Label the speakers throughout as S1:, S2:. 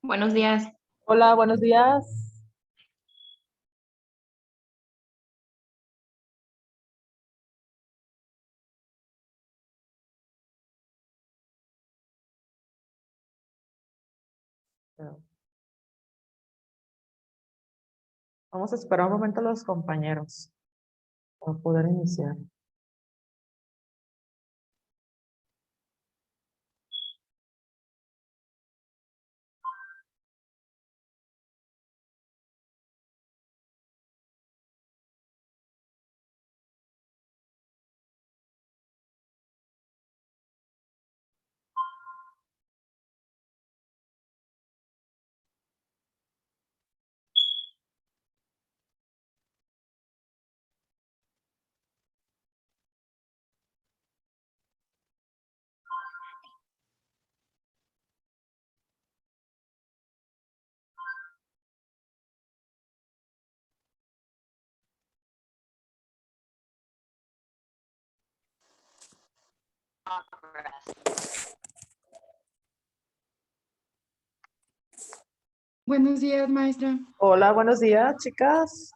S1: Buenos días.
S2: Hola, buenos días. Vamos a esperar un momento a los compañeros para poder iniciar.
S3: Buenos días, maestra.
S2: Hola, buenos días, chicas.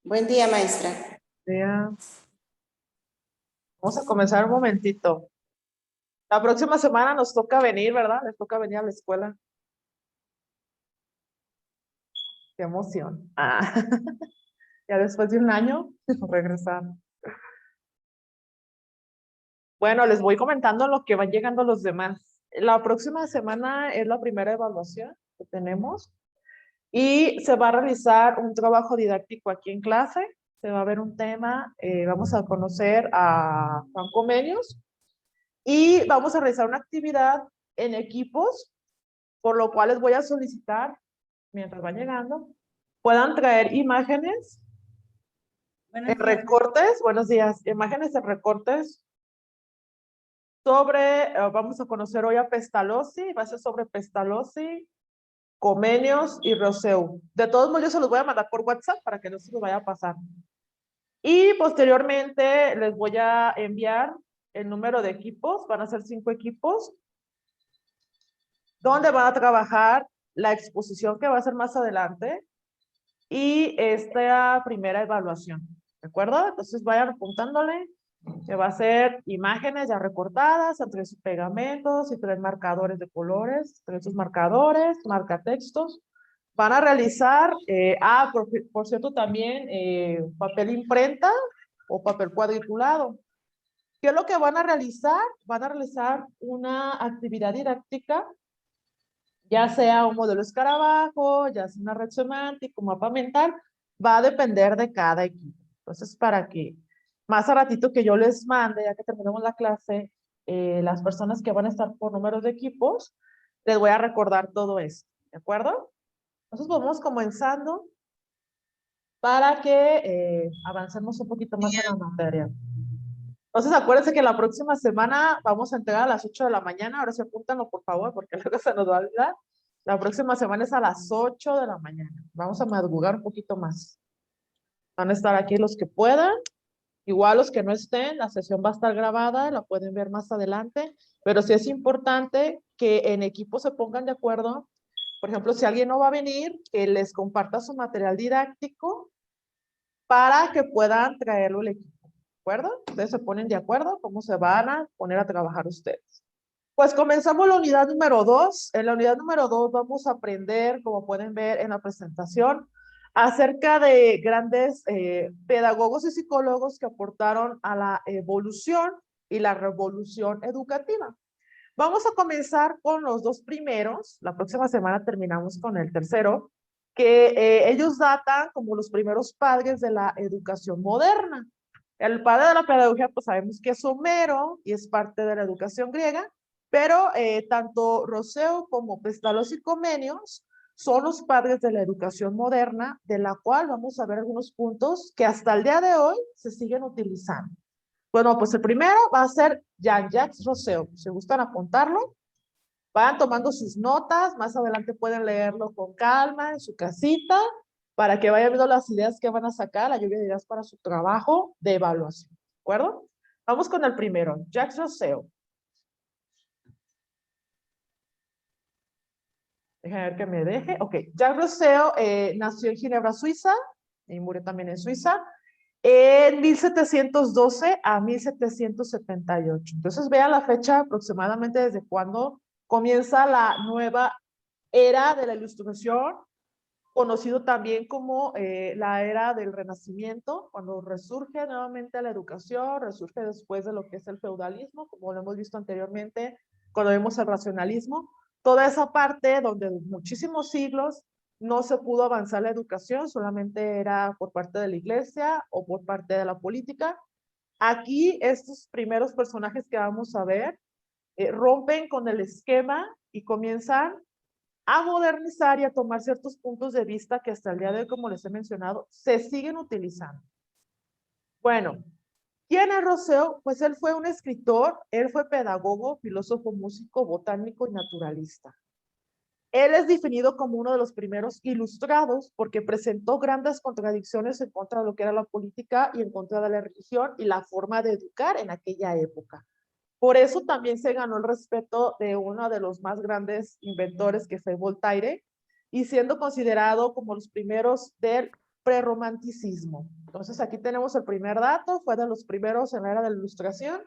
S4: Buen día, maestra.
S2: Vamos a comenzar un momentito. La próxima semana nos toca venir, ¿verdad? Les toca venir a la escuela. Qué emoción. Ya después de un año, regresar. Bueno, les voy comentando lo que van llegando los demás. La próxima semana es la primera evaluación que tenemos y se va a realizar un trabajo didáctico aquí en clase. Se va a ver un tema, vamos a conocer a Juan Comenius y vamos a realizar una actividad en equipos, por lo cual les voy a solicitar, mientras van llegando, puedan traer imágenes en recortes, buenos días, imágenes en recortes sobre, vamos a conocer hoy a Pestalozzi, va a ser sobre Pestalozzi, Comenius y Rousseau. De todos modos, yo se los voy a mandar por WhatsApp para que no se los vaya a pasar. Y posteriormente les voy a enviar el número de equipos, van a ser 5 equipos, donde van a trabajar la exposición que va a ser más adelante y esta primera evaluación, ¿de acuerdo? Entonces vayan apuntándole, que va a ser imágenes ya recortadas, entre sus pegamentos y 3 marcadores de colores, 3 sus marcadores, marcatextos. Van a realizar, por cierto, también papel imprenta o papel cuadriculado. ¿Qué es lo que van a realizar? Van a realizar una actividad didáctica, ya sea un modelo escarabajo, ya sea una red semántica, un mapa mental, va a depender de cada equipo. Entonces, para que más a ratito que yo les mande, ya que terminemos la clase, las personas que van a estar por números de equipos, les voy a recordar todo eso, ¿de acuerdo? Entonces, vamos comenzando para que avancemos un poquito más en la materia. Entonces, acuérdense que la próxima semana vamos a entregar a las 8 de la mañana. Ahora sí apúntanlo, por favor, porque luego se nos va a olvidar. La próxima semana es a las 8 de la mañana. Vamos a madrugar un poquito más. Van a estar aquí los que puedan. Igual los que no estén, la sesión va a estar grabada, la pueden ver más adelante. Pero sí es importante que en equipo se pongan de acuerdo. Por ejemplo, si alguien no va a venir, que les comparta su material didáctico para que puedan traerlo al equipo. ¿De acuerdo? Ustedes se ponen de acuerdo cómo se van a poner a trabajar ustedes. Pues comenzamos la unidad número 2. En la unidad número 2 vamos a aprender, como pueden ver en la presentación, acerca de grandes pedagogos y psicólogos que aportaron a la evolución y la revolución educativa. Vamos a comenzar con los 2 primeros. La próxima semana terminamos con el tercero, que ellos datan como los primeros padres de la educación moderna. El padre de la pedagogía, pues sabemos que es Homero y es parte de la educación griega, pero tanto Rousseau como Pestalozzi y Comenius son los padres de la educación moderna, de la cual vamos a ver algunos puntos que hasta el día de hoy se siguen utilizando. Bueno, pues el primero va a ser Jean-Jacques Rousseau. Si gustan apuntarlo, vayan tomando sus notas, más adelante pueden leerlo con calma en su casita, para que vayan viendo las ideas que van a sacar, la lluvia de ideas para su trabajo de evaluación, ¿de acuerdo? Vamos con el primero, Jacques Rousseau. Déjame ver que me deje. Ok, Jacques Rousseau nació en Ginebra, Suiza, y murió también en Suiza, en 1712 a 1778. Entonces, vea la fecha aproximadamente desde cuando comienza la nueva era de la Ilustración, conocido también como la era del Renacimiento, cuando resurge nuevamente la educación, resurge después de lo que es el feudalismo, como lo hemos visto anteriormente, cuando vemos el racionalismo, toda esa parte donde muchísimos siglos no se pudo avanzar la educación, solamente era por parte de la iglesia o por parte de la política. Aquí estos primeros personajes que vamos a ver rompen con el esquema y comienzan a modernizar y a tomar ciertos puntos de vista que hasta el día de hoy, como les he mencionado, se siguen utilizando. Bueno, ¿quién es Rousseau? Pues él fue un escritor, él fue pedagogo, filósofo, músico, botánico y naturalista. Él es definido como uno de los primeros ilustrados porque presentó grandes contradicciones en contra de lo que era la política y en contra de la religión y la forma de educar en aquella época. Por eso también se ganó el respeto de uno de los más grandes inventores que fue Voltaire y siendo considerado como los primeros del prerromanticismo. Entonces aquí tenemos el primer dato, fue de los primeros en la era de la Ilustración.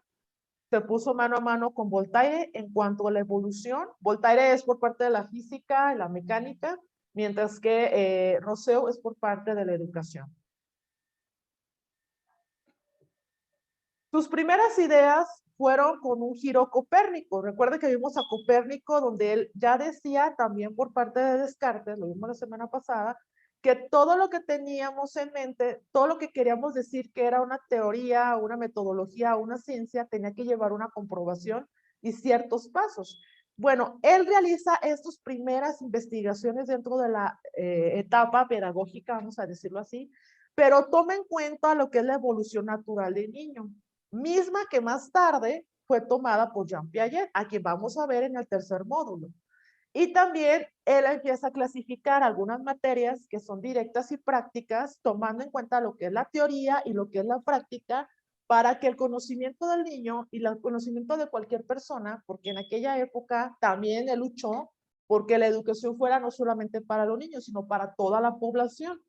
S2: Se puso mano a mano con Voltaire en cuanto a la evolución. Voltaire es por parte de la física y la mecánica, mientras que Rousseau es por parte de la educación. Sus primeras ideas fueron con un giro copérnico. Recuerden que vimos a Copérnico, donde él ya decía también por parte de Descartes, lo vimos la semana pasada, que todo lo que teníamos en mente, todo lo que queríamos decir que era una teoría, una metodología, una ciencia, tenía que llevar una comprobación y ciertos pasos. Bueno, él realiza estas primeras investigaciones dentro de la etapa pedagógica, vamos a decirlo así, pero toma en cuenta lo que es la evolución natural del niño, misma que más tarde fue tomada por Jean Piaget, a quien vamos a ver en el tercer módulo. Y también él empieza a clasificar algunas materias que son directas y prácticas, tomando en cuenta lo que es la teoría y lo que es la práctica, para que el conocimiento del niño y el conocimiento de cualquier persona, porque en aquella época también él luchó porque la educación fuera no solamente para los niños, sino para toda la población,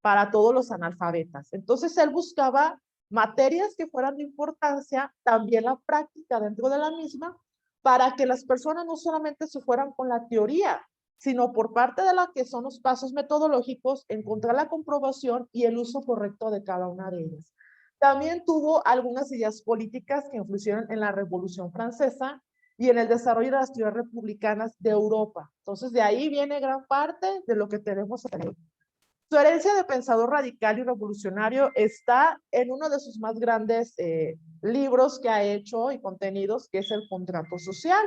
S2: para todos los analfabetas. Entonces él buscaba materias que fueran de importancia, también la práctica dentro de la misma, para que las personas no solamente se fueran con la teoría, sino por parte de la que son los pasos metodológicos, encontrar la comprobación y el uso correcto de cada una de ellas. También tuvo algunas ideas políticas que influyeron en la Revolución Francesa y en el desarrollo de las ciudades republicanas de Europa. Entonces, de ahí viene gran parte de lo que tenemos aquí. Su herencia de pensador radical y revolucionario está en uno de sus más grandes libros que ha hecho y contenidos, que es El Contrato Social,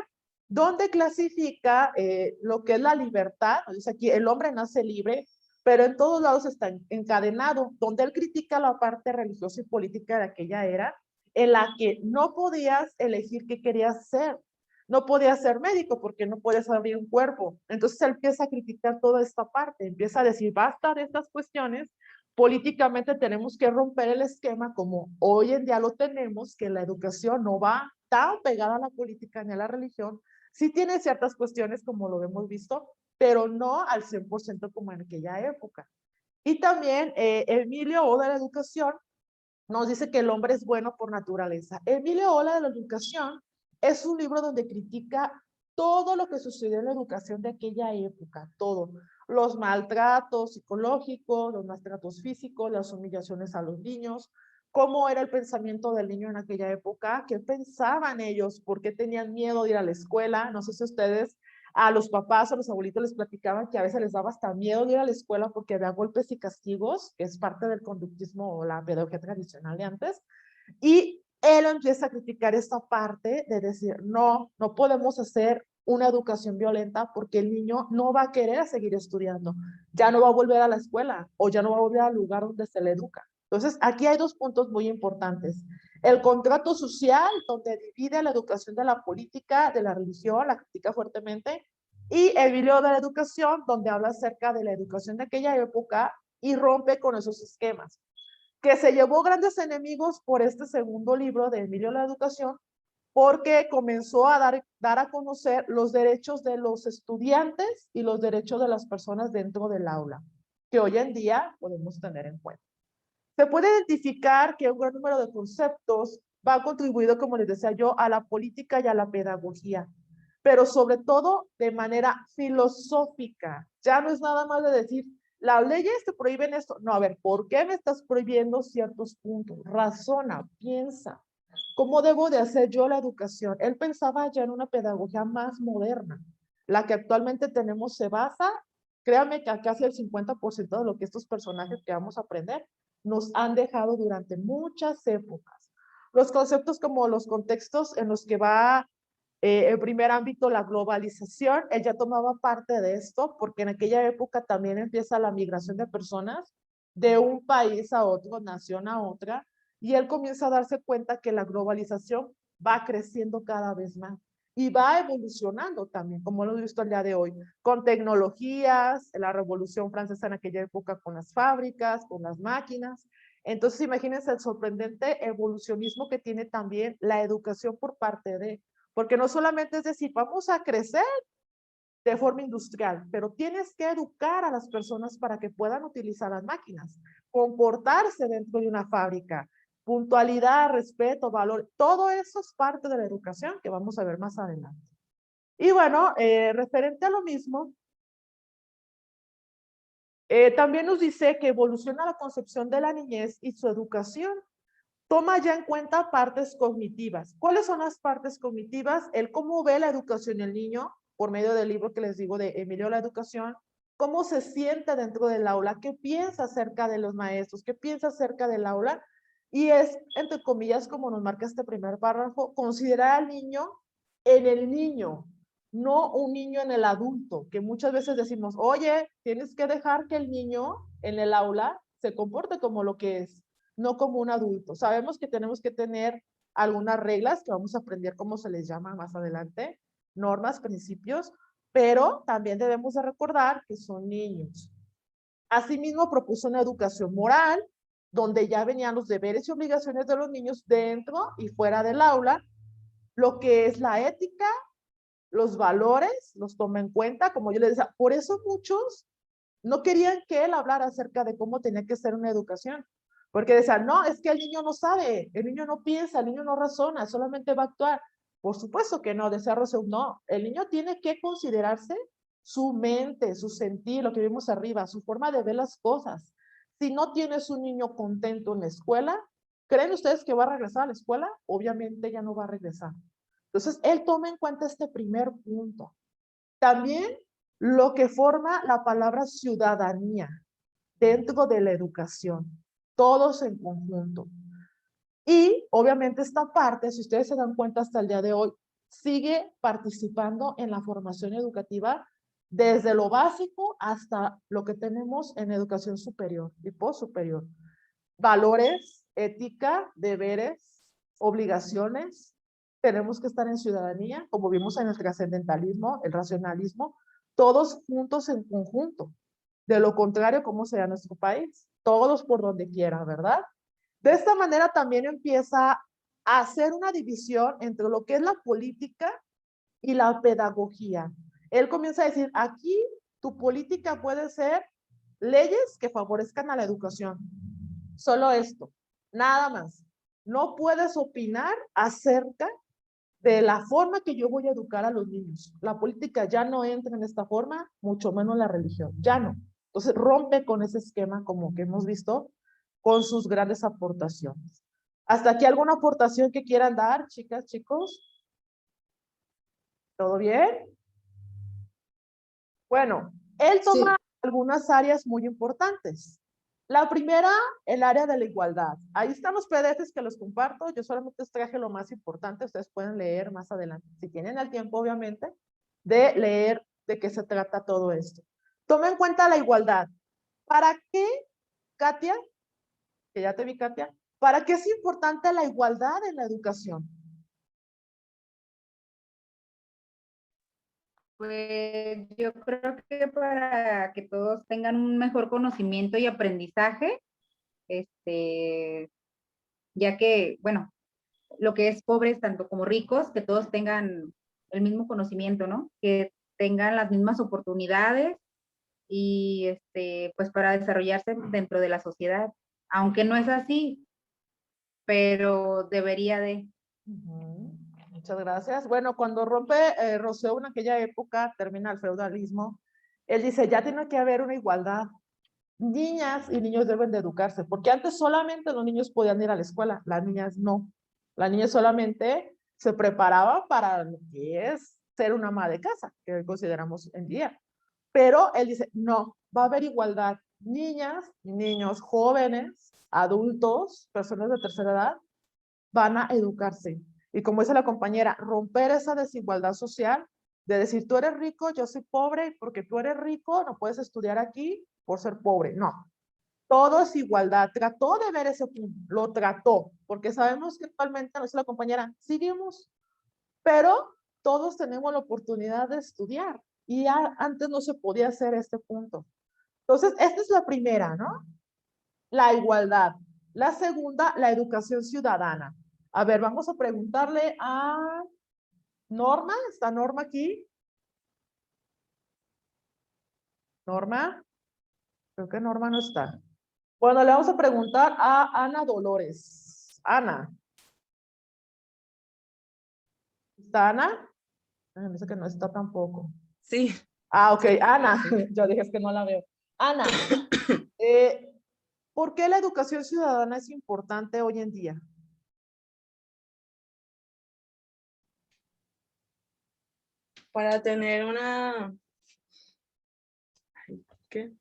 S2: donde clasifica lo que es la libertad. Dice aquí, el hombre nace libre, pero en todos lados está encadenado, donde él critica la parte religiosa y política de aquella era, en la que no podías elegir qué querías ser. No podía ser médico porque no puedes abrir un cuerpo. Entonces él empieza a criticar toda esta parte, empieza a decir, basta de estas cuestiones, políticamente tenemos que romper el esquema como hoy en día lo tenemos, que la educación no va tan pegada a la política ni a la religión, sí tiene ciertas cuestiones como lo hemos visto, pero no al 100% como en aquella época. Y también Emilio Oda de la Educación nos dice que el hombre es bueno por naturaleza. Emilio Ola de la Educación es un libro donde critica todo lo que sucedió en la educación de aquella época, todo. Los maltratos psicológicos, los maltratos físicos, las humillaciones a los niños, cómo era el pensamiento del niño en aquella época, qué pensaban ellos, por qué tenían miedo de ir a la escuela. No sé si ustedes a los papás o los abuelitos les platicaban que a veces les daba hasta miedo de ir a la escuela porque había golpes y castigos, que es parte del conductismo o la pedagogía tradicional de antes. Y él empieza a criticar esta parte de decir, no, no podemos hacer una educación violenta porque el niño no va a querer seguir estudiando, ya no va a volver a la escuela o ya no va a volver al lugar donde se le educa. Entonces, aquí hay dos puntos muy importantes. El contrato social, donde divide la educación de la política, de la religión, la critica fuertemente, y el video de la educación, donde habla acerca de la educación de aquella época y rompe con esos esquemas. Que se llevó grandes enemigos por este segundo libro de Emilio de la Educación, porque comenzó a dar a conocer los derechos de los estudiantes y los derechos de las personas dentro del aula, que hoy en día podemos tener en cuenta. Se puede identificar que un gran número de conceptos va contribuido, como les decía yo, a la política y a la pedagogía, pero sobre todo de manera filosófica. Ya no es nada más de decir, las leyes te prohíben esto. No, a ver, ¿por qué me estás prohibiendo ciertos puntos? Razona, piensa. ¿Cómo debo de hacer yo la educación? Él pensaba ya en una pedagogía más moderna. La que actualmente tenemos se basa, créanme que casi el 50% de lo que estos personajes que vamos a aprender nos han dejado durante muchas épocas. Los conceptos como los contextos en los que va en primer ámbito la globalización, él ya tomaba parte de esto porque en aquella época también empieza la migración de personas de un país a otro, nación a otra, y él comienza a darse cuenta que la globalización va creciendo cada vez más y va evolucionando también, como lo he visto el día de hoy, con tecnologías, la Revolución Francesa en aquella época con las fábricas, con las máquinas. Entonces, imagínense el sorprendente evolucionismo que tiene también la educación por parte de, porque no solamente es decir, vamos a crecer de forma industrial, pero tienes que educar a las personas para que puedan utilizar las máquinas, comportarse dentro de una fábrica, puntualidad, respeto, valor, todo eso es parte de la educación que vamos a ver más adelante. Y bueno, referente a lo mismo, también nos dice que evoluciona la concepción de la niñez y su educación. Toma ya en cuenta partes cognitivas. ¿Cuáles son las partes cognitivas? El cómo ve la educación el niño, por medio del libro que les digo de Emilio La Educación, cómo se siente dentro del aula, qué piensa acerca de los maestros, qué piensa acerca del aula, y es, entre comillas, como nos marca este primer párrafo, considerar al niño en el niño, no un niño en el adulto, que muchas veces decimos, oye, tienes que dejar que el niño en el aula se comporte como lo que es, no como un adulto. Sabemos que tenemos que tener algunas reglas que vamos a aprender cómo se les llama más adelante, normas, principios, pero también debemos de recordar que son niños. Asimismo, propuso una educación moral, donde ya venían los deberes y obligaciones de los niños dentro y fuera del aula, lo que es la ética, los valores, los toma en cuenta, como yo les decía, por eso muchos no querían que él hablara acerca de cómo tenía que ser una educación, porque decían, no, es que el niño no sabe, el niño no piensa, el niño no razona, solamente va a actuar. Por supuesto que no, decía Rousseau, no, el niño tiene que considerarse su mente, su sentir, lo que vimos arriba, su forma de ver las cosas. Si no tienes un niño contento en la escuela, ¿creen ustedes que va a regresar a la escuela? Obviamente ya no va a regresar. Entonces, él toma en cuenta este primer punto. También lo que forma la palabra ciudadanía dentro de la educación, todos en conjunto. Y obviamente esta parte, si ustedes se dan cuenta hasta el día de hoy, sigue participando en la formación educativa desde lo básico hasta lo que tenemos en educación superior y postsuperior. Valores, ética, deberes, obligaciones. Tenemos que estar en ciudadanía, como vimos en el trascendentalismo, el racionalismo, todos juntos en conjunto. De lo contrario, ¿cómo será nuestro país? Todos por donde quiera, ¿verdad? De esta manera también empieza a hacer una división entre lo que es la política y la pedagogía. Él comienza a decir, aquí tu política puede ser leyes que favorezcan a la educación. Solo esto, nada más. No puedes opinar acerca de la forma que yo voy a educar a los niños. La política ya no entra en esta forma, mucho menos la religión, ya no. Entonces rompe con ese esquema como que hemos visto con sus grandes aportaciones. ¿Hasta aquí alguna aportación que quieran dar, chicas, chicos? ¿Todo bien? Bueno, él toma
S3: Sí,
S2: algunas áreas muy importantes. La primera, el área de la igualdad. Ahí están los PDFs que los comparto. Yo solamente les traje lo más importante. Ustedes pueden leer más adelante, si tienen el tiempo, obviamente, de leer de qué se trata todo esto. Toma en cuenta la igualdad. ¿Para qué, Katia? Que ya te vi, Katia. ¿Para qué es importante la igualdad en la educación?
S1: Pues yo creo que para que todos tengan un mejor conocimiento y aprendizaje, ya que, bueno, lo que es pobres tanto como ricos, que todos tengan el mismo conocimiento, ¿no? Que tengan las mismas oportunidades y pues para desarrollarse dentro de la sociedad. Aunque no es así, pero debería de.
S2: Ujú. Muchas gracias. Bueno, cuando rompe Rousseau en aquella época, termina el feudalismo, él dice, ya tiene que haber una igualdad. Niñas y niños deben de educarse, porque antes solamente los niños podían ir a la escuela, las niñas no. Las niñas solamente se preparaban para lo que es ser una ama de casa, que hoy consideramos en día. Pero él dice, no, va a haber igualdad. Niñas y niños, jóvenes, adultos, personas de tercera edad, van a educarse. Y como dice la compañera, romper esa desigualdad social de decir, tú eres rico, yo soy pobre, y porque tú eres rico no puedes estudiar aquí por ser pobre. No, todo es igualdad. Trató de ver ese punto, lo trató, porque sabemos que actualmente, no dice la compañera, seguimos, pero todos tenemos la oportunidad de estudiar. Y ya antes no se podía hacer este punto. Entonces, esta es la primera, ¿no? La igualdad. La segunda, la educación ciudadana. A ver, vamos a preguntarle a Norma. ¿Está Norma aquí? Norma. Creo que Norma no está. Bueno, le vamos a preguntar a Ana Dolores. Ana. ¿Está Ana? Me dice que no está tampoco.
S5: Sí.
S2: Ah, ok. Ana. Yo dije es que no la veo. Ana, ¿por qué la educación ciudadana es importante hoy en día?
S5: Para tener una... ¿Qué?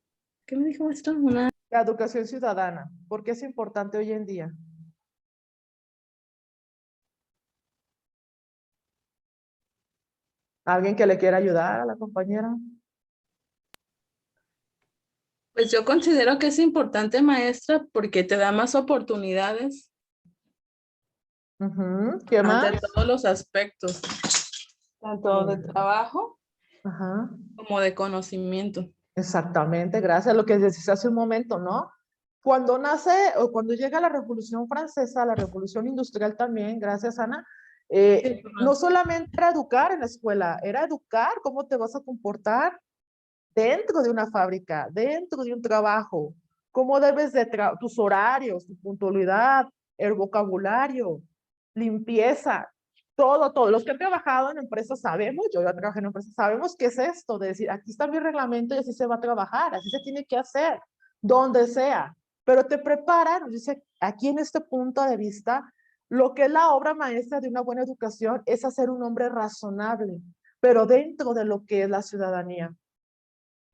S5: ¿Qué me dijo esto? Una...
S2: La educación ciudadana. ¿Por qué es importante hoy en día? ¿Alguien que le quiera ayudar a la compañera?
S5: Pues yo considero que es importante, maestra, porque te da más oportunidades
S2: ¿Qué más?
S5: ante todos los aspectos, tanto de trabajo
S2: Ajá.
S5: como de conocimiento.
S2: Exactamente, gracias a lo que decías hace un momento, ¿no? Cuando nace o cuando llega la Revolución Francesa, la Revolución Industrial también, gracias Ana, no solamente era educar en la escuela, era educar cómo te vas a comportar dentro de una fábrica, dentro de un trabajo, cómo debes de tus horarios, tu puntualidad, el vocabulario, limpieza, todo. Los que han trabajado en empresas sabemos, yo ya trabajé en empresas, sabemos qué es esto, de decir, aquí está mi reglamento y así se va a trabajar, así se tiene que hacer, donde sea. Pero te preparan, nos dice, aquí en este punto de vista, lo que es la obra maestra de una buena educación es hacer un hombre razonable, pero dentro de lo que es la ciudadanía.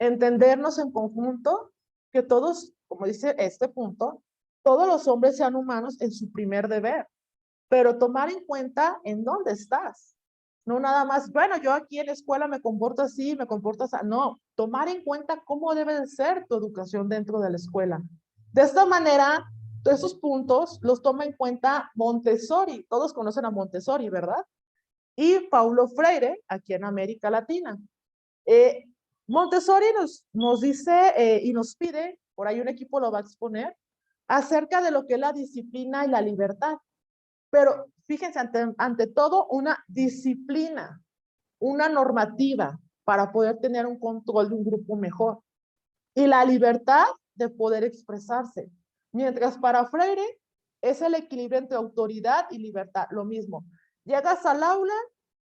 S2: Entendernos en conjunto, que todos, como dice este punto, todos los hombres sean humanos en su primer deber, pero tomar en cuenta en dónde estás. No nada más, bueno, yo aquí en la escuela me comporto así, me comporto así. No, tomar en cuenta cómo debe de ser tu educación dentro de la escuela. De esta manera, todos esos puntos los toma en cuenta Montessori. Todos conocen a Montessori, ¿verdad? Y Paulo Freire, aquí en América Latina. Montessori nos dice y nos pide, por ahí un equipo lo va a exponer, acerca de lo que es la disciplina y la libertad. Pero fíjense, ante todo, una disciplina, una normativa para poder tener un control de un grupo mejor. Y la libertad de poder expresarse. Mientras para Freire es el equilibrio entre autoridad y libertad, lo mismo. Llegas al aula,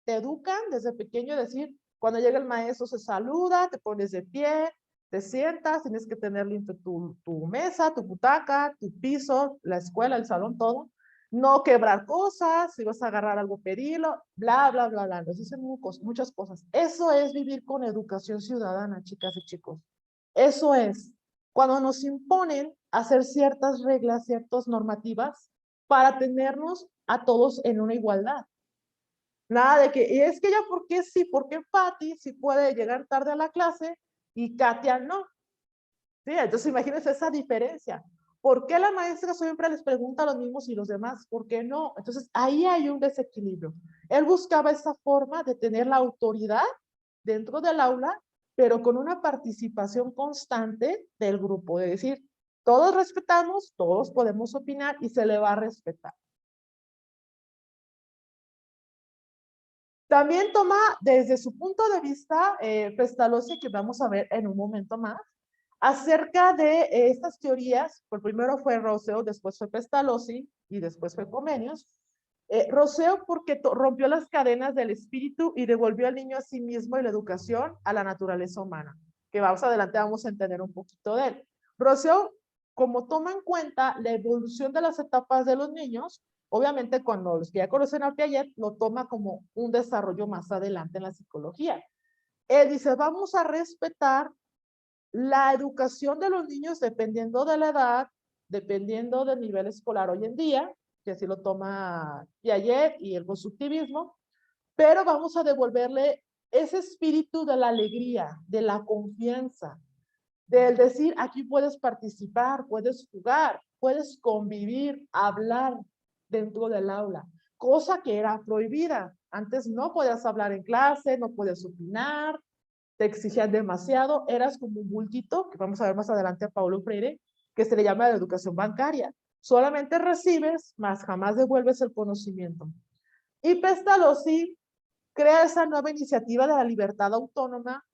S2: te educan desde pequeño, decir, cuando llega el maestro se saluda, te pones de pie, te sientas, tienes que tener limpio tu mesa, tu butaca, tu piso, la escuela, el salón, todo. No quebrar cosas, si vas a agarrar algo, pedirlo, bla, bla, bla, bla. Nos dicen muchas cosas. Eso es vivir con educación ciudadana, chicas y chicos. Eso es, cuando nos imponen hacer ciertas reglas, ciertas normativas para tenernos a todos en una igualdad. Nada de que, y es que ya, ¿por qué sí? ¿Por qué Patty sí puede llegar tarde a la clase y Katia no? Sí, entonces imagínense esa diferencia. ¿Por qué la maestra siempre les pregunta a los mismos y los demás? ¿Por qué no? Entonces ahí hay un desequilibrio. Él buscaba esa forma de tener la autoridad dentro del aula, pero con una participación constante del grupo. Es decir, todos respetamos, todos podemos opinar y se le va a respetar. También toma desde su punto de vista Pestalozzi, que vamos a ver en un momento más, acerca de estas teorías. Por primero fue Rousseau, después fue Pestalozzi y después fue Comenius. Rousseau porque rompió las cadenas del espíritu y devolvió al niño a sí mismo y la educación a la naturaleza humana, que más adelante vamos a entender un poquito de él. Rousseau, como toma en cuenta la evolución de las etapas de los niños, obviamente cuando los que ya conocen a Piaget, lo toma como un desarrollo más adelante en la psicología. Él dice, vamos a respetar la educación de los niños dependiendo de la edad, dependiendo del nivel escolar hoy en día, que así lo toma Piaget y el constructivismo, pero vamos a devolverle ese espíritu de la alegría, de la confianza, del decir, aquí puedes participar, puedes jugar, puedes convivir, hablar dentro del aula, cosa que era prohibida. Antes no podías hablar en clase, no podías opinar, te exigían demasiado, eras como un bultito, que vamos a ver más adelante a Paulo Freire, que se le llama la educación bancaria. Solamente recibes, más jamás devuelves el conocimiento. Y Pestalozzi crea esa nueva iniciativa de la libertad autónoma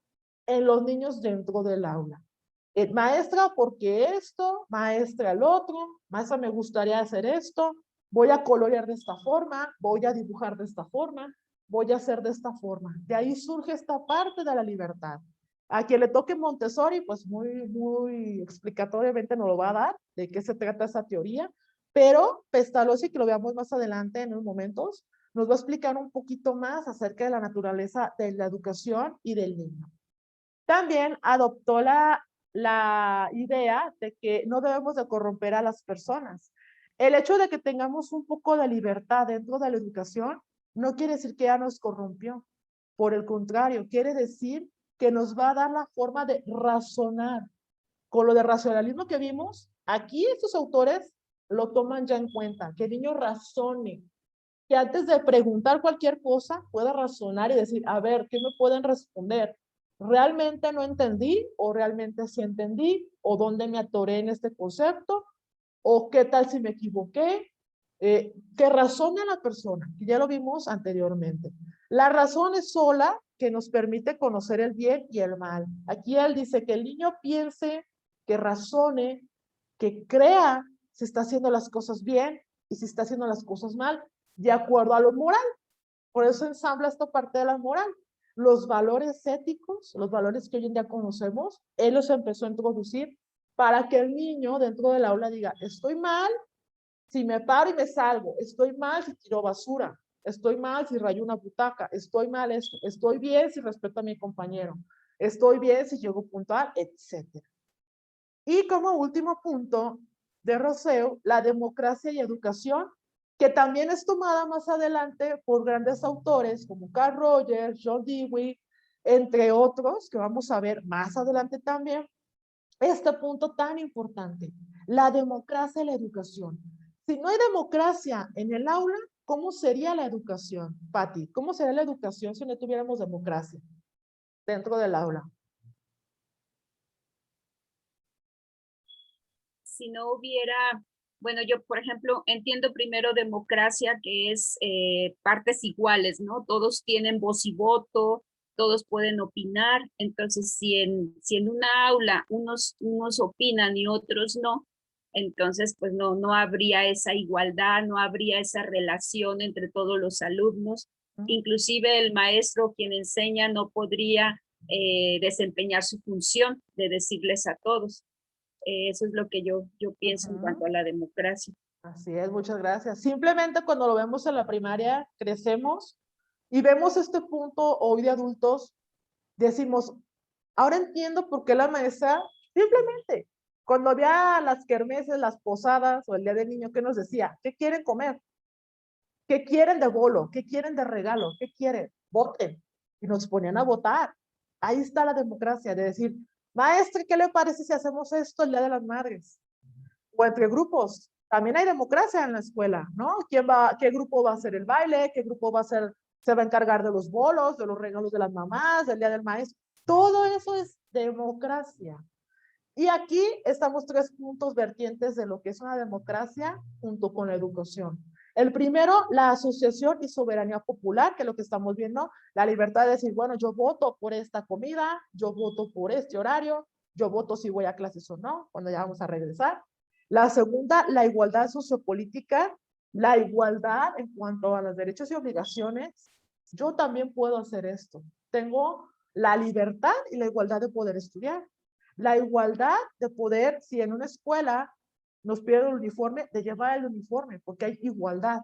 S2: en los niños dentro del aula. Maestra, ¿por qué esto? Maestra, el otro. Maestra, me gustaría hacer esto. Voy a colorear de esta forma. Voy a dibujar de esta forma. Voy a hacer de esta forma. De ahí surge esta parte de la libertad. A quien le toque Montessori, pues muy explicatoriamente nos lo va a dar de qué se trata esa teoría, pero Pestalozzi, que lo veamos más adelante en unos momentos, nos va a explicar un poquito más acerca de la naturaleza de la educación y del niño. También adoptó la idea de que no debemos de corromper a las personas. El hecho de que tengamos un poco de libertad dentro de la educación no quiere decir que ya nos corrompió. Por el contrario, quiere decir que nos va a dar la forma de razonar. Con lo de racionalismo que vimos, aquí estos autores lo toman ya en cuenta, que el niño razone, que antes de preguntar cualquier cosa pueda razonar y decir, a ver, ¿qué me pueden responder? ¿Realmente no entendí o realmente sí entendí? ¿O dónde me atoré en este concepto? ¿O qué tal si me equivoqué? Que razone a la persona, que ya lo vimos anteriormente. La razón es sola que nos permite conocer el bien y el mal. Aquí él dice que el niño piense, que razone, que crea si está haciendo las cosas bien y si está haciendo las cosas mal, de acuerdo a lo moral. Por eso ensambla esta parte de la moral. Los valores éticos, los valores que hoy en día conocemos, él los empezó a introducir para que el niño dentro del aula diga, estoy mal si me paro y me salgo, estoy mal si tiro basura, estoy mal si rayo una butaca, estoy mal esto, estoy bien si respeto a mi compañero, estoy bien si llego puntual, etc. Y como último punto de Rousseau, la democracia y educación, que también es tomada más adelante por grandes autores como Carl Rogers, John Dewey, entre otros, que vamos a ver más adelante también, este punto tan importante, la democracia y la educación. Si no hay democracia en el aula, ¿cómo sería la educación, Patti? ¿Cómo sería la educación si no tuviéramos democracia dentro del aula?
S6: Si no hubiera, bueno, yo por ejemplo entiendo primero democracia, que es partes iguales, ¿no? Todos tienen voz y voto, todos pueden opinar. Entonces si en una aula unos opinan y otros no, entonces pues no habría esa igualdad, no habría esa relación entre todos los alumnos. Inclusive el maestro quien enseña no podría desempeñar su función de decirles a todos. Eso es lo que yo pienso en cuanto a la democracia.
S2: Así es, muchas gracias. Simplemente cuando lo vemos en la primaria, crecemos y vemos este punto hoy de adultos, decimos, ahora entiendo por qué la maestra, simplemente, cuando había las kermeses, las posadas o el día del niño, ¿qué nos decía? ¿Qué quieren comer? ¿Qué quieren de bolo? ¿Qué quieren de regalo? ¿Qué quieren? Voten. Y nos ponían a votar. Ahí está la democracia, de decir, maestra, ¿qué le parece si hacemos esto el Día de las Madres? O entre grupos. También hay democracia en la escuela, ¿no? ¿Qué grupo va a hacer el baile? ¿Qué grupo se va a encargar de los bolos, de los regalos de las mamás, del Día del Maestro? Todo eso es democracia. Y aquí estamos 3 puntos vertientes de lo que es una democracia junto con la educación. El primero, la asociación y soberanía popular, que es lo que estamos viendo, la libertad de decir, bueno, yo voto por esta comida, yo voto por este horario, yo voto si voy a clases o no, cuando ya vamos a regresar. La segunda, la igualdad sociopolítica, la igualdad en cuanto a los derechos y obligaciones. Yo también puedo hacer esto. Tengo la libertad y la igualdad de poder estudiar. La igualdad de poder, si en una escuela nos piden el uniforme, de llevar el uniforme, porque hay igualdad.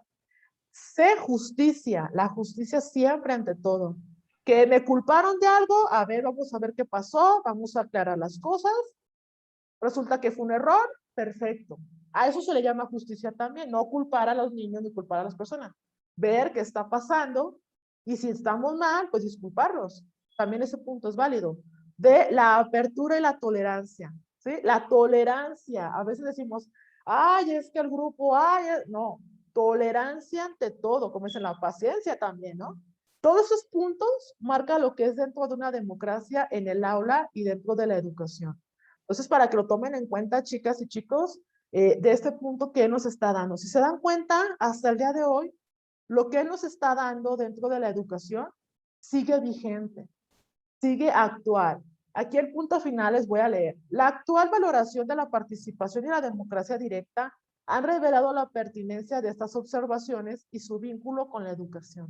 S2: Sé justicia, la justicia siempre ante todo. Que me culparon de algo, a ver, vamos a ver qué pasó, vamos a aclarar las cosas. Resulta que fue un error, perfecto. A eso se le llama justicia también, no culpar a los niños ni culpar a las personas. Ver qué está pasando y si estamos mal, pues disculparlos. También ese punto es válido. De la apertura y la tolerancia, ¿sí? La tolerancia. A veces decimos, ay, es que el grupo, ay, no. Tolerancia ante todo, como es en la paciencia también, ¿no? Todos esos puntos marcan lo que es dentro de una democracia en el aula y dentro de la educación. Entonces, para que lo tomen en cuenta, chicas y chicos, de este punto que nos está dando. Si se dan cuenta, hasta el día de hoy, lo que nos está dando dentro de la educación sigue vigente, sigue actual. Aquí el punto final les voy a leer. La actual valoración de la participación y la democracia directa han revelado la pertinencia de estas observaciones y su vínculo con la educación.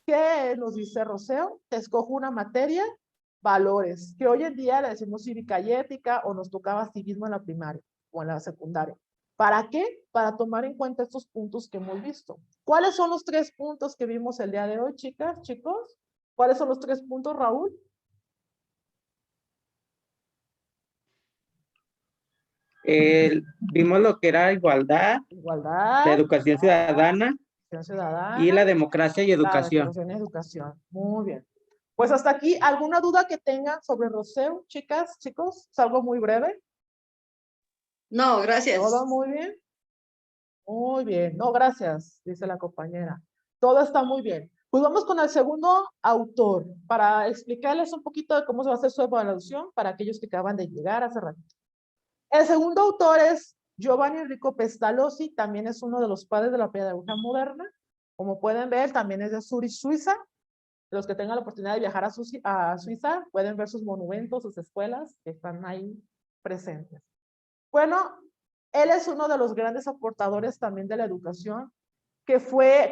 S2: ¿Qué nos dice Roseo? Te escojo una materia, valores, que hoy en día le decimos cívica y ética o nos tocaba civismo en la primaria o en la secundaria. ¿Para qué? Para tomar en cuenta estos puntos que hemos visto. ¿Cuáles son los 3 puntos que vimos el día de hoy, chicas, chicos? ¿Cuáles son los 3 puntos, Raúl?
S7: Vimos lo que era igualdad, la
S2: Igualdad,
S7: educación ciudadana y
S2: ciudadana,
S7: la democracia y educación.
S2: la educación. Muy bien. Pues hasta aquí, ¿alguna duda que tengan sobre Roseo, chicas, chicos? Es algo muy breve.
S4: No, gracias.
S2: ¿Todo muy bien? Muy bien. No, gracias, dice la compañera. Todo está muy bien. Pues vamos con el segundo autor para explicarles un poquito de cómo se va a hacer su evaluación para aquellos que acaban de llegar hace ratito. El segundo autor es Giovanni Enrico Pestalozzi, también es uno de los padres de la pedagogía moderna. Como pueden ver, también es de Zurich, Suiza. Los que tengan la oportunidad de viajar a Suiza pueden ver sus monumentos, sus escuelas que están ahí presentes. Bueno, él es uno de los grandes aportadores también de la educación que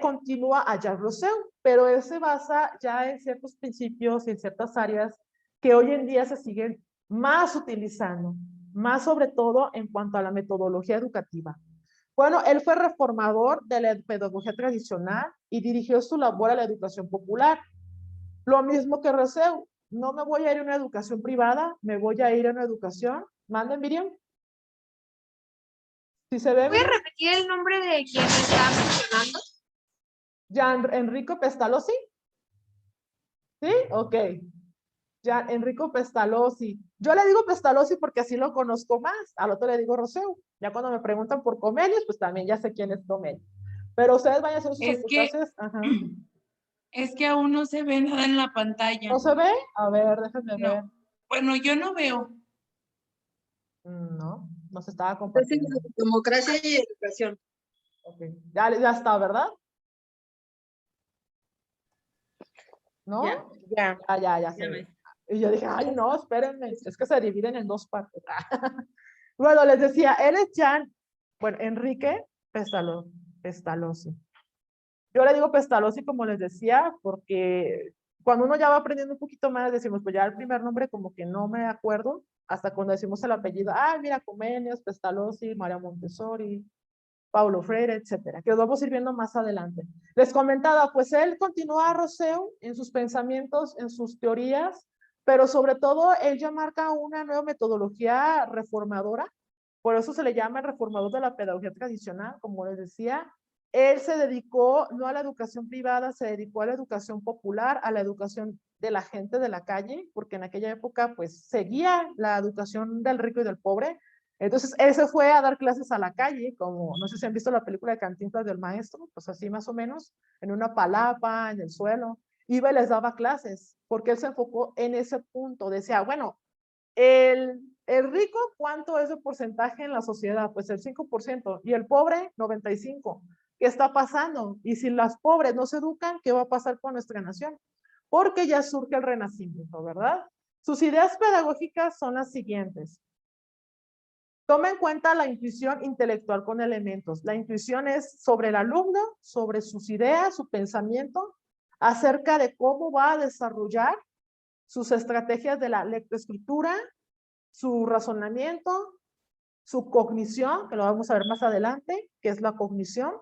S2: continúa a Jacques Rousseau, pero él se basa ya en ciertos principios y en ciertas áreas que hoy en día se siguen más utilizando, más sobre todo en cuanto a la metodología educativa. Bueno, él fue reformador de la pedagogía tradicional y dirigió su labor a la educación popular. Lo mismo que Rousseau, no me voy a ir a una educación privada, me voy a ir a una educación. ¿Manden, Miriam? ¿Sí se ve?
S8: ¿Puede repetir el nombre de quien está mencionando?
S2: Gian Enrico Pestalozzi. ¿Sí? Ok. Gian Enrico Pestalozzi. Yo le digo Pestalozzi porque así lo conozco más. Al otro le digo Rousseau. Ya cuando me preguntan por Comenius, pues también ya sé quién es Comenius. Pero ustedes vayan a hacer sus apuntajes. Ajá.
S3: Es que aún no se ve nada en la pantalla.
S2: ¿No se ve? A ver, déjenme ver.
S3: Bueno, yo no veo.
S2: No, no se estaba compartiendo.
S4: Democracia y educación.
S2: Okay. Ya está, ¿verdad? ¿No? Ya se ve. Y yo dije, ay, no, espérenme, es que se dividen en 2 partes. Bueno, les decía, él es Enrique Pestalozzi. Yo le digo Pestalozzi, como les decía, porque cuando uno ya va aprendiendo un poquito más, decimos, pues ya el primer nombre como que no me acuerdo, hasta cuando decimos el apellido, mira, Comenius, Pestalozzi, María Montessori, Paulo Freire, etcétera, que los vamos a ir viendo más adelante. Les comentaba, pues él continúa a Rousseau en sus pensamientos, en sus teorías, pero sobre todo él ya marca una nueva metodología reformadora, por eso se le llama el reformador de la pedagogía tradicional, como les decía. Él se dedicó no a la educación privada, se dedicó a la educación popular, a la educación de la gente de la calle, porque en aquella época pues seguía la educación del rico y del pobre. Entonces él se fue a dar clases a la calle, como no sé si han visto la película de Cantinflas del Maestro, pues así más o menos, en una palapa, en el suelo, iba y les daba clases, porque él se enfocó en ese punto, decía, bueno, el rico, ¿cuánto es el porcentaje en la sociedad? Pues el 5%, y el pobre, 95%. ¿qué está pasando? Y si las pobres no se educan, ¿qué va a pasar con nuestra nación? Porque ya surge el renacimiento, ¿verdad? Sus ideas pedagógicas son las siguientes. Toma en cuenta la intuición intelectual con elementos. La intuición es sobre el alumno, sobre sus ideas, su pensamiento, acerca de cómo va a desarrollar sus estrategias de la lectoescritura, su razonamiento, su cognición, que lo vamos a ver más adelante, que es la cognición,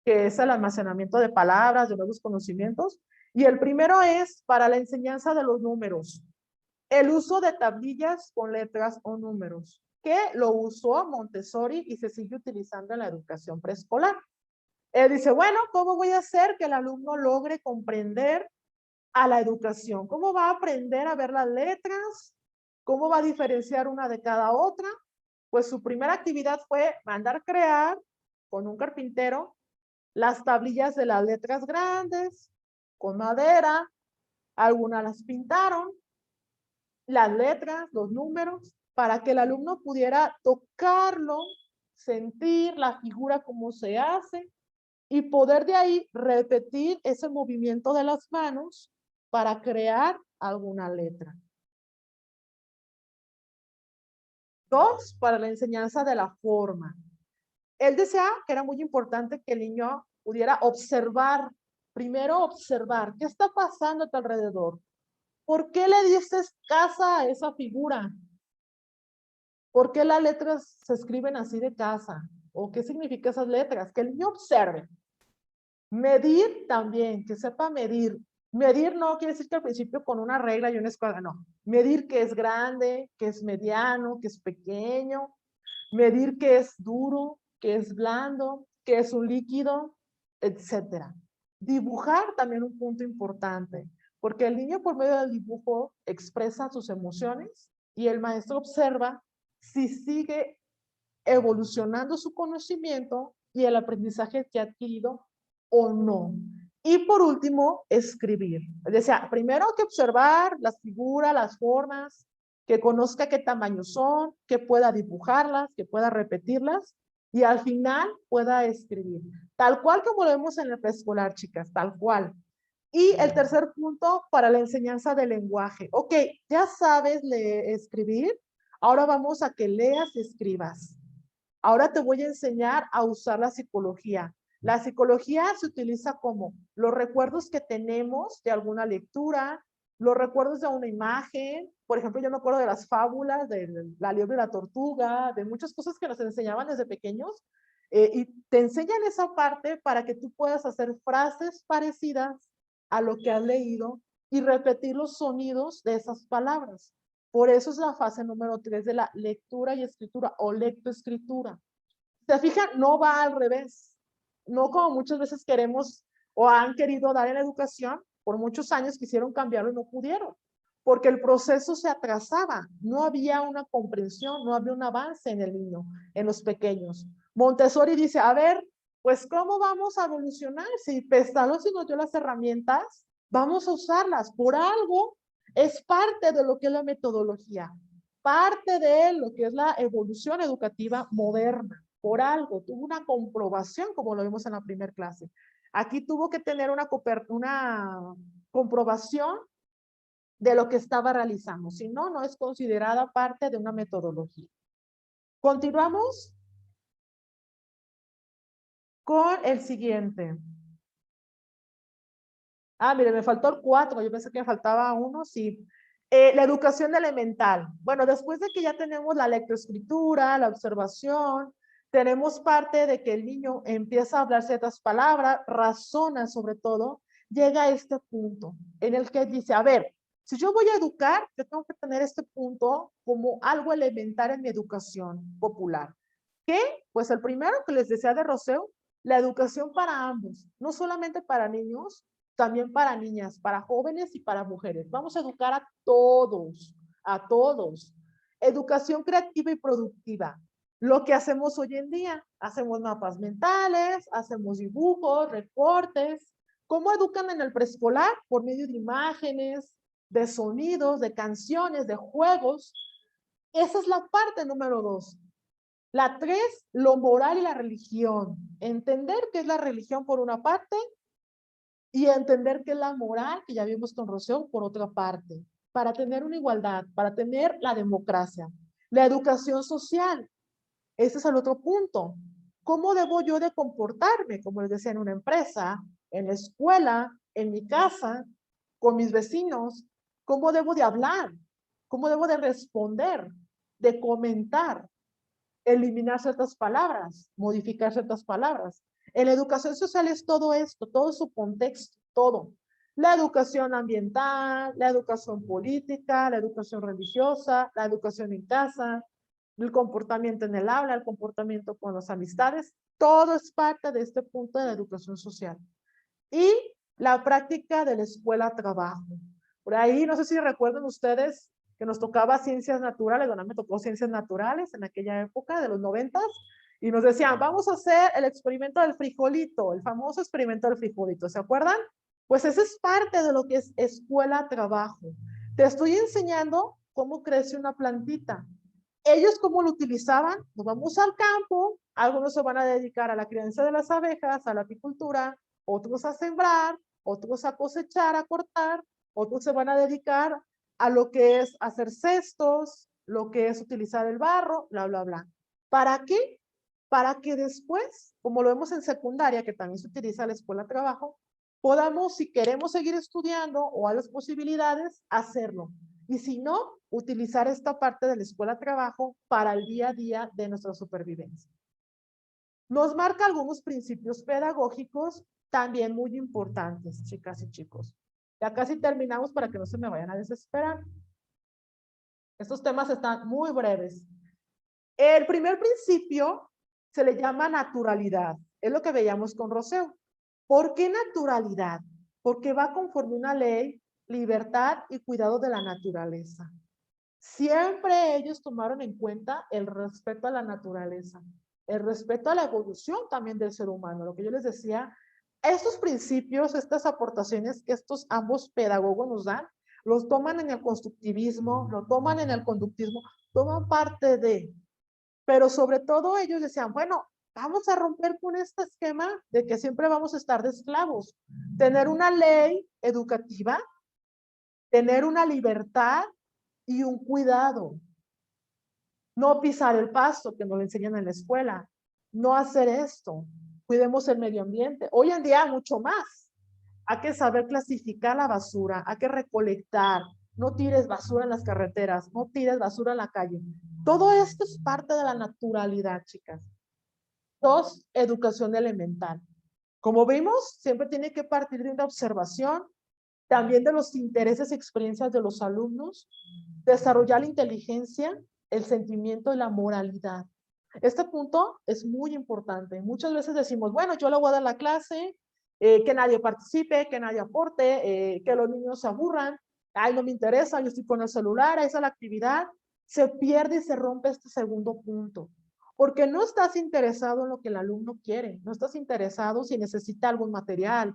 S2: que es el almacenamiento de palabras, de nuevos conocimientos. Y el primero es para la enseñanza de los números, el uso de tablillas con letras o números, que lo usó Montessori y se sigue utilizando en la educación preescolar. Él dice, bueno, ¿cómo voy a hacer que el alumno logre comprender a la educación? ¿Cómo va a aprender a ver las letras? ¿Cómo va a diferenciar una de cada otra? Pues su primera actividad fue mandar crear con un carpintero las tablillas de las letras grandes, con madera, algunas las pintaron, las letras, los números, para que el alumno pudiera tocarlo, sentir la figura cómo se hace y poder de ahí repetir ese movimiento de las manos para crear alguna letra. 2, para la enseñanza de la forma. Él decía que era muy importante que el niño pudiera observar, primero observar, ¿qué está pasando a tu alrededor? ¿Por qué le dices casa a esa figura? ¿Por qué las letras se escriben así de casa? ¿O qué significan esas letras? Que el niño observe. Medir también, que sepa medir. Medir no quiere decir que al principio con una regla y una escuadra, no. Medir que es grande, que es mediano, que es pequeño. Medir que es duro, que es blando, que es un líquido, etcétera. Dibujar también un punto importante, porque el niño por medio del dibujo expresa sus emociones y el maestro observa si sigue evolucionando su conocimiento y el aprendizaje que ha adquirido o no. Y por último, escribir. O sea, primero hay que observar las figuras, las formas, que conozca qué tamaño son, que pueda dibujarlas, que pueda repetirlas y al final pueda escribir. Tal cual como lo vemos en el preescolar, chicas, tal cual. Y el tercer punto para la enseñanza del lenguaje. Ok, ya sabes escribir, ahora vamos a que leas y escribas. Ahora te voy a enseñar a usar la psicología. La psicología se utiliza como los recuerdos que tenemos de alguna lectura, los recuerdos de una imagen. Por ejemplo, yo me acuerdo de las fábulas, de la liebre y la tortuga, de muchas cosas que nos enseñaban desde pequeños. Y te enseñan esa parte para que tú puedas hacer frases parecidas a lo que has leído y repetir los sonidos de esas palabras. Por eso es la fase número 3 de la lectura y escritura o lectoescritura. ¿Se fijan? No va al revés. No como muchas veces queremos o han querido dar en la educación, por muchos años quisieron cambiarlo y no pudieron, porque el proceso se atrasaba, no había una comprensión, no había un avance en el niño, en los pequeños. Montessori dice, a ver, pues ¿cómo vamos a evolucionar? Si Pestalozzi nos dio las herramientas, vamos a usarlas. Por algo es parte de lo que es la metodología, parte de lo que es la evolución educativa moderna. Por algo, tuvo una comprobación, como lo vimos en la primera clase. Aquí tuvo que tener una comprobación de lo que estaba realizando. Si no, no es considerada parte de una metodología. Continuamos con el siguiente. Ah, mire, me faltó el 4. Yo pensé que me faltaba uno, sí. La educación elemental. Bueno, después de que ya tenemos la lectoescritura, la observación, tenemos parte de que el niño empieza a hablar ciertas palabras, razona sobre todo, llega a este punto en el que dice, a ver, si yo voy a educar, yo tengo que tener este punto como algo elemental en mi educación popular. ¿Qué? Pues el primero que les decía de Rousseau, la educación para ambos, no solamente para niños, también para niñas, para jóvenes y para mujeres. Vamos a educar a todos, a todos. Educación creativa y productiva. Lo que hacemos hoy en día, hacemos mapas mentales, hacemos dibujos, recortes. ¿Cómo educan en el preescolar? Por medio de imágenes, de sonidos, de canciones, de juegos. Esa es la parte número 2. La 3, lo moral y la religión. Entender qué es la religión por una parte y entender qué es la moral, que ya vimos con Rocío, por otra parte, para tener una igualdad, para tener la democracia. La educación social, ese es el otro punto. ¿Cómo debo yo de comportarme? Como les decía, en una empresa, en la escuela, en mi casa, con mis vecinos. ¿Cómo debo de hablar? ¿Cómo debo de responder? De comentar, eliminar ciertas palabras, modificar ciertas palabras. En la educación social es todo esto, todo su contexto, todo. La educación ambiental, la educación política, la educación religiosa, la educación en casa, el comportamiento en el aula, el comportamiento con las amistades, todo es parte de este punto de la educación social. Y la práctica de la escuela-trabajo. Por ahí, no sé si recuerdan ustedes que nos tocaba ciencias naturales, bueno, me tocó ciencias naturales en aquella época de los 90s, y nos decían, vamos a hacer el experimento del frijolito, el famoso experimento del frijolito, ¿se acuerdan? Pues esa es parte de lo que es escuela-trabajo. Te estoy enseñando cómo crece una plantita. Ellos cómo lo utilizaban, nos vamos al campo, algunos se van a dedicar a la crianza de las abejas, a la apicultura, otros a sembrar, otros a cosechar, a cortar, otros se van a dedicar a lo que es hacer cestos, lo que es utilizar el barro, bla, bla, bla. ¿Para qué? Para que después, como lo vemos en secundaria, que también se utiliza la escuela de trabajo, podamos, si queremos seguir estudiando o hay las posibilidades, hacerlo. Y si no, utilizar esta parte de la escuela de trabajo para el día a día de nuestra supervivencia. Nos marca algunos principios pedagógicos también muy importantes, chicas y chicos. Ya casi terminamos para que no se me vayan a desesperar. Estos temas están muy breves. El primer principio se le llama naturalidad. Es lo que veíamos con Rocío. ¿Por qué naturalidad? Porque va conforme una ley, libertad y cuidado de la naturaleza. Siempre ellos tomaron en cuenta el respeto a la naturaleza, el respeto a la evolución también del ser humano. Lo que yo les decía, estos principios, estas aportaciones que estos ambos pedagogos nos dan, los toman en el constructivismo, lo toman en el conductismo, toman parte de, pero sobre todo ellos decían, bueno, vamos a romper con este esquema de que siempre vamos a estar de esclavos, tener una ley educativa, tener una libertad y un cuidado. No pisar el pasto, que nos lo enseñan en la escuela. No hacer esto. Cuidemos el medio ambiente. Hoy en día mucho más. Hay que saber clasificar la basura, hay que recolectar. No tires basura en las carreteras, no tires basura en la calle. Todo esto es parte de la naturalidad, chicas. 2, educación elemental. Como vimos, siempre tiene que partir de una observación, también de los intereses y experiencias de los alumnos, desarrollar la inteligencia, el sentimiento y la moralidad. Este punto es muy importante. Muchas veces decimos, bueno, yo le voy a dar la clase, que nadie participe, que nadie aporte, que los niños se aburran, ay, no me interesa, yo estoy con el celular, esa es la actividad. Se pierde y se rompe este segundo punto. Porque no estás interesado en lo que el alumno quiere, no estás interesado si necesita algún material,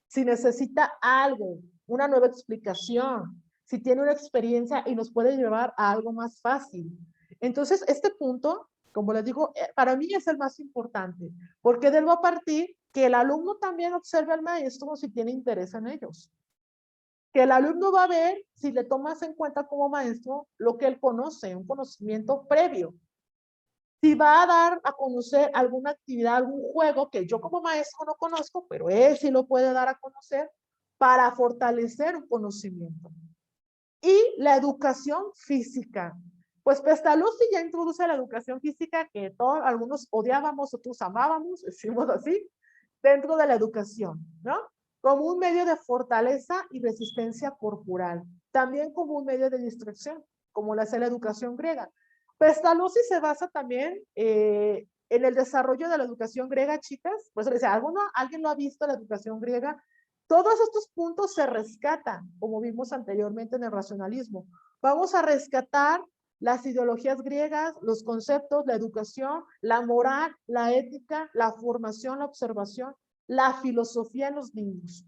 S2: si necesita algo, una nueva explicación, si tiene una experiencia y nos puede llevar a algo más fácil. Entonces, este punto, como les digo, para mí es el más importante, porque de él va a partir que el alumno también observe al maestro si tiene interés en ellos. Que el alumno va a ver si le tomas en cuenta como maestro lo que él conoce, un conocimiento previo. Si va a dar a conocer alguna actividad, algún juego que yo como maestro no conozco, pero él sí lo puede dar a conocer para fortalecer un conocimiento. Y la educación física. Pues Pestalozzi ya introduce la educación física que todos, algunos odiábamos, otros amábamos, decimos así, dentro de la educación, ¿no? Como un medio de fortaleza y resistencia corporal. También como un medio de distracción, como la educación griega. Pestalozzi se basa también en el desarrollo de la educación griega, chicas. Pues dice, ¿alguien lo ha visto la educación griega? Todos estos puntos se rescatan, como vimos anteriormente en el racionalismo. Vamos a rescatar las ideologías griegas, los conceptos, la educación, la moral, la ética, la formación, la observación, la filosofía en los niños.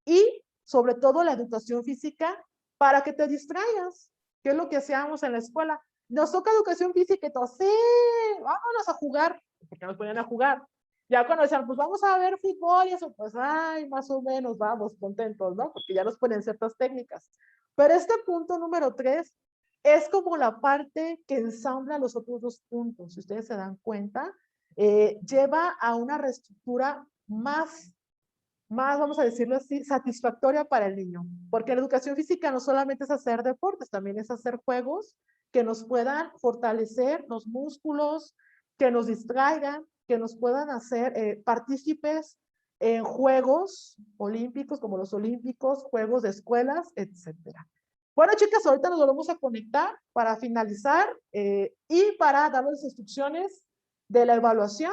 S2: Y sobre todo la educación física para que te distraigas, que es lo que hacíamos en la escuela. nos toca educación física y todo, sí, vámonos a jugar, porque nos ponían a jugar. Ya cuando decían, pues vamos a ver fútbol y eso, pues, ay, más o menos, vamos, contentos, ¿no? Porque ya nos ponen ciertas técnicas. Pero este punto número 3 es como la parte que ensambla los otros 2 puntos. Si ustedes se dan cuenta, lleva a una reestructura más, vamos a decirlo así, satisfactoria para el niño. Porque la educación física no solamente es hacer deportes, también es hacer juegos que nos puedan fortalecer los músculos, que nos distraigan, que nos puedan hacer partícipes en juegos olímpicos, como los olímpicos, juegos de escuelas, etcétera. Bueno, chicas, ahorita nos volvemos a conectar para finalizar y para dar las instrucciones de la evaluación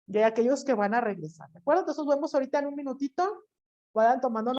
S2: de aquellos que van a regresar. ¿De acuerdo? Entonces nos vemos ahorita en un minutito. Vayan tomando